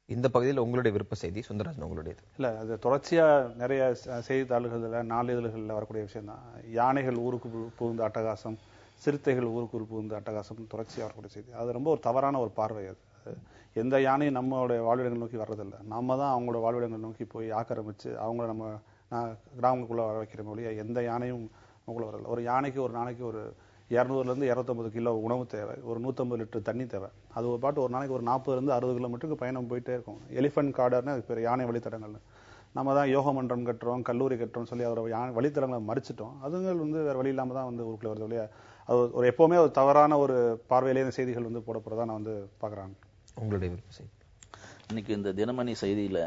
இந்த பகுதியில் உங்களுடைய விருப்ப செய்தி சுந்தரராஜன் உங்களுடையது. இல்லை, அது தொடர்ச்சியா நிறைய செய்தித்தாள்களில் நாளிதழ்களில் வரக்கூடிய விஷயம் தான். யானைகள் ஊருக்கு புகுந்த அட்டகாசம், சிறுத்தைகள் ஊருக்கு புகுந்த அட்டகாசம் தொடர்ச்சியாக வரக்கூடிய செய்தி. அது ரொம்ப ஒரு தவறான ஒரு பார்வை. அது எந்த யானையும் நம்மளுடைய வாழ்விடங்கள் நோக்கி வர்றதில்லை. நம்ம தான் அவங்களோட வாழ்விடங்கள் நோக்கி போய் ஆக்கிரமிச்சு அவங்கள நம்ம கிராமங்களுக்குள்ள வர வைக்கிற மொழியா எந்த யானையும் அவங்கள வரதில்லை. ஒரு யானைக்கு ஒரு நாளைக்கு ஒரு 200 to 250 கிலோ உணவு தேவை, ஒரு 150 லிட்டர் தண்ணி தேவை. அது ஒரு பாட்டு ஒரு நாளைக்கு ஒரு 40 to 60 கிலோமீட்டருக்கு பயணம் போயிட்டே இருக்கும். எலிஃபென்ட் கார்டர்னு அதுக்கு பேர், யானை வழித்தடங்கள். நம்ம தான் யோக மன்றம் கட்டுறோம், கல்லூரி கட்டுறோம் சொல்லி அதோட வழித்தடங்களை மறிச்சிட்டோம். அதுங்கள் வேற வழி இல்லாமல் தான் ஊருக்குள்ள வருது இல்லையா. அது ஒரு எப்பவுமே ஒரு தவறான ஒரு பார்வையிலே இந்த செய்திகள் போடப்படுறதா நான் பார்க்குறாங்க. உங்களுடைய விருப்ப செய்தி. இன்னைக்கு இந்த தினமணி செய்தியில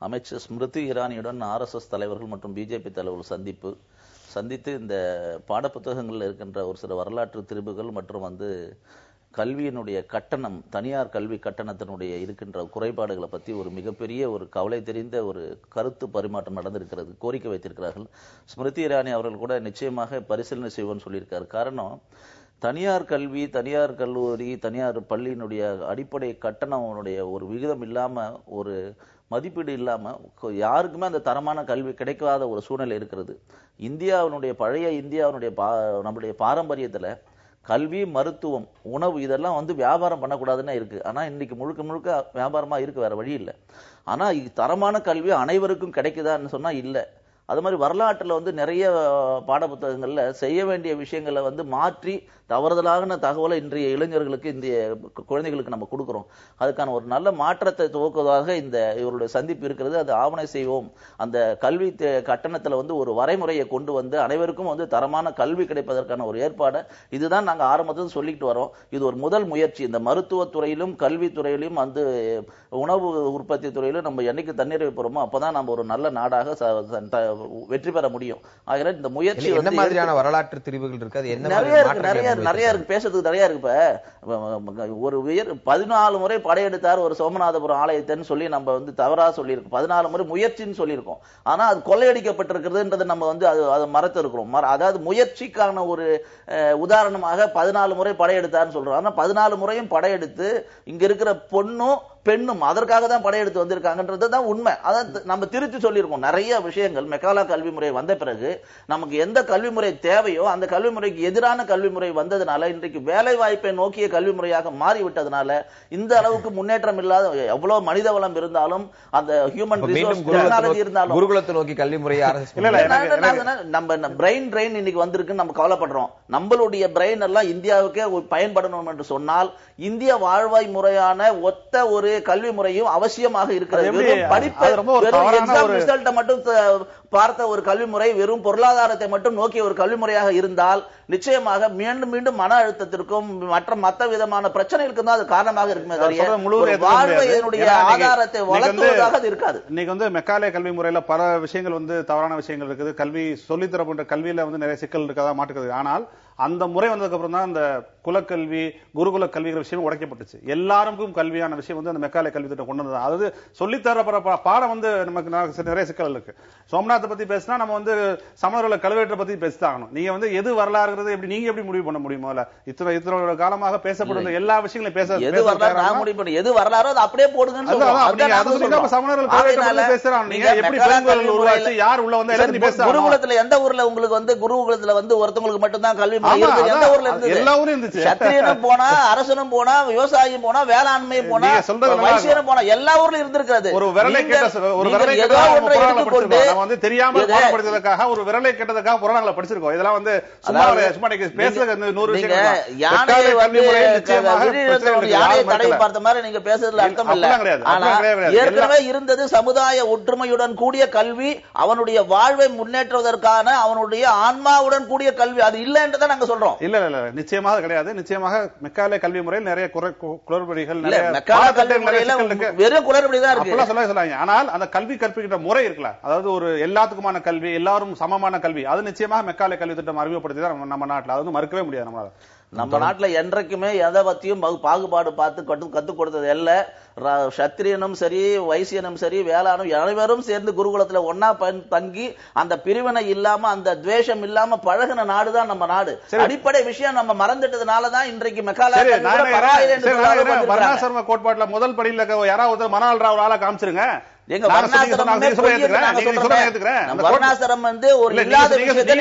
அமைச்சர் ஸ்மிருதி இரானியுடன் RSS தலைவர்கள் மற்றும் பிஜேபி தலைவர்கள் சந்தித்து இந்த பாடப்புத்தகங்களில் இருக்கின்ற ஒரு சில வரலாற்று திரிபுகள் மற்றும் கல்வியினுடைய கட்டணம், தனியார் கல்வி கட்டணத்தினுடைய இருக்கின்ற குறைபாடுகளை பற்றி ஒரு மிகப்பெரிய ஒரு கவலை தெரிந்த ஒரு கருத்து பரிமாற்றம் நடந்திருக்கிறது, கோரிக்கை வைத்திருக்கிறார்கள். ஸ்மிருதி இரானி அவர்கள் கூட நிச்சயமாக பரிசீலனை செய்வோம்னு சொல்லியிருக்காரு. காரணம், தனியார் கல்வி, தனியார் கல்லூரி, தனியார் பள்ளியினுடைய அடிப்படை கட்டணம் ஒரு விகிதம் இல்லாம, ஒரு மதிப்பீடு இல்லாம யாருக்குமே அந்த தரமான கல்வி கிடைக்காத ஒரு சூழ்நிலை இருக்கிறது. பழைய இந்தியாவினுடைய நம்முடைய பாரம்பரியத்துல கல்வி, மருத்துவம், உணவு இதெல்லாம் வியாபாரம் பண்ணக்கூடாதுன்னு இருக்கு. ஆனா இன்னைக்கு முழுக்க முழுக்க வியாபாரமா இருக்கு, வேற வழி இல்லை. ஆனா தரமான கல்வி அனைவருக்கும் கிடைக்குதான்னு சொன்னா இல்லை. அது மாதிரி வரலாற்றுல நிறைய பாடப்புத்தகங்கள்ல செய்ய வேண்டிய விஷயங்களை மாற்றி தவறுதலான தகவலை இன்றைய இளைஞர்களுக்கு, இந்திய குழந்தைகளுக்கு நம்ம கொடுக்கிறோம். அதுக்கான ஒரு நல்ல மாற்றத்தை துவக்குவதாக இவருடைய சந்திப்பு இருக்கிறது. அது ஆவணை செய்வோம். அந்த கல்வி கட்டணத்துல ஒரு வரைமுறையை கொண்டு அனைவருக்கும் தரமான கல்வி கிடைப்பதற்கான ஒரு ஏற்பாடு இதுதான் நாங்க ஆரம்பத்தில் சொல்லிட்டு வரோம். இது ஒரு முதல் முயற்சி. இந்த மருத்துவத்துறையிலும் கல்வித்துறையிலும் உணவு உற்பத்தி துறையிலும் நம்ம என்னைக்கு தண்ணீர் வைப்போமோ அப்பதான் நம்ம ஒரு நல்ல நாடாக வெற்றி பெற முடியும். ஆகிற இந்த முயற்சி என்ன மாதிரியான வரலாற்று திரிவுகள் இருக்கு, அது என்ன நிறைய இருக்கு, பேசுறதுக்கு நிறைய இருக்கு. ஒரு 14 முறை படையெடுத்தார் ஒரு சோமநாதபுரம் ஆலயத்தைன்னு சொல்லி நம்ம தவறா சொல்லியிருக்கோம். 14 முறை முயற்சின்னு சொல்லியிருக்கோம். ஆனா அது கொள்ளையடிக்கப்பட்டிருக்கிறதுன்றது நம்ம அதை மறத்து இருக்கிறோம். அதாவது முயற்சிக்கான ஒரு உதாரணமாக 14 முறை படையெடுத்தார்னு சொல்றோம். ஆனா 14 முறையும் படையெடுத்து இங்க இருக்கிற பொண்ணும் பெண்ணும் அதற்காக தான் படையெடுத்து வந்திருக்காங்கன்றது தான் உண்மை. அதான் நம்ம திருத்தி சொல்லியிருக்கோம். நிறைய விஷயங்கள் மெக்காலா கல்வி முறை வந்த பிறகு நமக்கு எந்த கல்வி முறை தேவையோ அந்த கல்வி முறைக்கு எதிரான கல்வி முறை வந்ததுனால இன்றைக்கு வேலை வாய்ப்பை நோக்கிய கல்வி முறையாக மாறிவிட்டதுனால இந்த அளவுக்கு முன்னேற்றம் இல்லாத, எவ்வளவு மனித வளம் இருந்தாலும், அந்த ஹியூமன் ரிசோர்ஸ் டெக்னாலஜி இருந்தாலும், குருகுலத்தை நோக்கி கல்வி முறை நம்ம பிரெயின் ட்ரெயின் இன்னைக்கு வந்திருக்குன்னு நம்ம கவலைப்படுறோம். நம்மளுடைய பிரெயின் எல்லாம் இந்தியாவுக்கே பயன்படணும் என்று சொன்னால் இந்திய வாழ்வாய் முறையான ஒத்த ஒரு கல்வி முறையும் அவசியமாக இருக்கிறது. மட்டும் பார்த்த ஒரு கல்வி முறை, வெறும் பொருளாதாரத்தை மட்டும் நோக்கிய ஒரு கல்வி முறையாக இருந்தால் நிச்சயமாக மீண்டும் மீண்டும் மன அழுத்தத்திற்கும் மற்ற விதமான பிரச்சனைகளுக்கும் தான் அது காரணமாக இருக்குமே தவிர வாழ்வையினுடைய ஆதாரத்தை வளர்த்துவதாக அது இருக்காது. இன்னைக்கு மெக்காலே கல்வி முறையில பல விஷயங்கள் தவறான விஷயங்கள் இருக்குது. கல்வி சொல்லித்தரப்பட்ட கல்வியில நிறைய சிக்கல் இருக்கதா மாட்டுக்குது. ஆனால் அந்த முறை வந்ததுக்கு அப்புறம் தான் அந்த குலக்கல்வி, குருகுல கல்விங்கிற விஷயம் உடைக்கப்பட்டுச்சு. எல்லாருக்கும் கல்வியான விஷயம் அந்த மெக்காலே கல்வி திட்டம் கொண்டு வந்தது. அதாவது சொல்லித்தர பாடம் நமக்கு நிறைய சிக்கல் இருக்கு. சோம்நாத்தை பத்தி பேசினா நம்ம சமணர்களை கல்வெட்டை பத்தி பேசித்தாகணும். நீங்க எது வரலாறுங்கிறது எப்படி நீங்க எப்படி முடிவு பண்ண முடியுமோ? இத்தனை காலமாக பேசப்படுற எல்லா விஷயங்களையும் எது வரலாறோ அது அப்படியே போடுங்க. சமணர்கள் கல்வெட்டை பேசுறாங்க. நீங்க எப்படி பெருங்குறள் உருவாச்சு, யார் உள்ள வந்து பேசுறாங்க? குருகுலத்துல எந்த ஊர்ல உங்களுக்கு குருகுலத்துல ஒருத்தவங்களுக்கு மட்டும்தான் கல்வி எந்த ஊர்ல இருந்தது? எல்லா ஊரும் இருந்துச்சு. சத்திரியனும் போனா, அரசனும் போனா, விவசாயியும் போனா, வேளாண்மையும் போனா, வைசியனும் போனா, எல்லா ஊர்லயும் இருந்திருக்கிறது. ஒரு விரலை தெரியாம பாடப்படுறதுக்காக ஒரு விரலை கேட்டதுக்காக புராணங்களை படிச்சிருக்கோம். இதெல்லாம் சும்மா பேசுறது 100 விஷயம். யானையை தடை பார்த்த மாதிரி நீங்க பேசுறதுல அர்த்தம் இல்ல. ஏற்கனவே இருந்தது சமுதாய ஒற்றுமையுடன் கூடிய கல்வி, அவனுடைய வாழ்வை முன்னேற்றுவதற்கான அவனுடைய ஆன்மாவுடன் கூடிய கல்வி. அது இல்ல என்றுதான் நாங்க சொல்றோம். இல்ல நிச்சயமாக கிடையாது. நிச்சயமாக மெக்காலே கல்வி முறையில் நிறைய குளறுபடிகள், வெறும் குளறுபடி தான் இருக்கு சொல்லாங்க. ஆனால் அந்த கல்வி கற்பிக்கின்ற முறை இருக்குல்ல, அதாவது ஒரு எல்லாத்துக்குமான கல்வி, எல்லாரும் சமமான கல்வி, அது நிச்சயமாக மெக்காலே கல்வி திட்டம் அறிமுகப்படுத்தி தான் நம்ம நாட்டில். அது மறுக்கவே முடியாது நம்மளால. நம்ம நாட்டுல என்றைக்குமே எதை பத்தியும் பாகுபாடு பார்த்து கத்துக் கொடுத்தது இல்ல. சத்திரியனும் சரி, வைசியனும் சரி, வேளாணும் அனைவரும் சேர்ந்து குருகுலத்துல ஒன்னா தங்கி அந்த பிரிவினை இல்லாம அந்த துவேஷம் இல்லாம பழகின நாடுதான் நம்ம நாடு. அடிப்படை விஷயம் நம்ம மறந்துட்டதுனாலதான் இன்றைக்கு மெக்காலா வர்ணாசிரம கோட்பாட்டுல முதல் படியில யாராவது மனால் ராவ் ஆளா காமிச்சிருங்க. எங்க வர்ணாசிரமம் வந்து ஒரு இல்லாத விஷயத்தை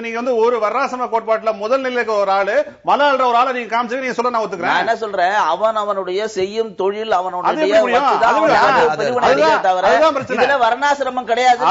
நீங்க வந்து ஒரு வர்ணாசிரம கோட்பாட்டுல முதல் நிலைக்கு ஒரு ஆளு மலால் ஒரு ஆளை நீங்க காமிச்சு நீங்க சொல்ல நான் ஒத்துக்கிறேன். என்ன சொல்றேன், அவனுடைய செய்யும் தொழில் அவனுடைய வர்ணாசிரமம் கிடையாது.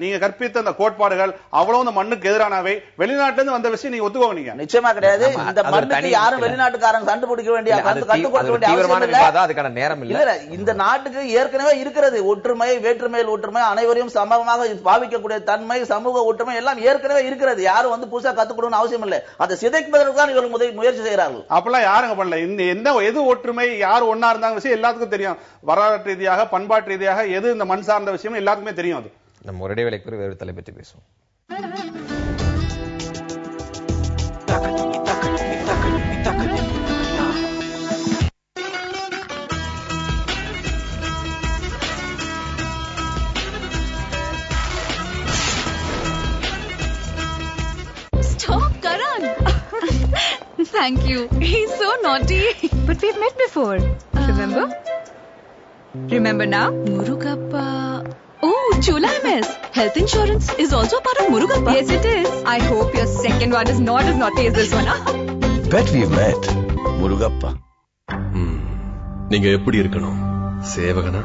நீங்க கற்பித்த அந்த கோட்பாடுகள் அவ்வளவு மண்ணுக்கு எதிரானவை. வெளிநாட்டுல இருந்து வந்த விஷயம் நீங்க ஒத்துக்கோங்க. நிச்சயமா கிடையாது. இந்த மண்ணுக்கு யாரும் வெளிநாட்டுக்காரங்க கண்டுபிடிக்க வேண்டிய கற்றுக் கொடுக்க வேண்டிய அதுக்கான நேரம் இல்ல. இந்த நாட்டுக்கு ஏற்கனவே இருக்கிறது ஒற்றுமை, வேற்றுமையில் ஒற்றுமை, அனைவரையும் சமமாக பாவிக்கக்கூடிய தன்மை, சமூக ஒற்றுமை எல்லாம் ஏற்கனவே இருக்கிறது. யாரும் வந்து புதுசா கத்துக்கணும்னு அவசியம் இல்லை. அதை சிதைப்பதற்கு தான் இவர்கள் முயற்சி செய்யறார்கள். அப்பெல்லாம் யாருங்க பண்ணல. இந்த எது ஒற்றுமை, யார் ஒன்னா இருந்தாங்க விஷயம் எல்லாத்துக்கும் தெரியும். வரலாற்று ரீதியாக, பண்பாட்டு ரீதியாக எது இந்த மண் சார்ந்த விஷயம் எல்லாத்துக்குமே தெரியும். அது நம்ம ஒரே வேலைக்கு வேறு தலை பற்றி பேசுவோம். Stop, Karan. Thank you. He's so naughty. But we've met before. Remember? Remember now? Murugappa. Oh, Chula MS. Health insurance is also a part of Murugappa. Yes, it is. I hope your second one is not as naughty as this one. Bet we've met. Murugappa. நீங்க எப்படி இருக்கணும்? சேவகனா?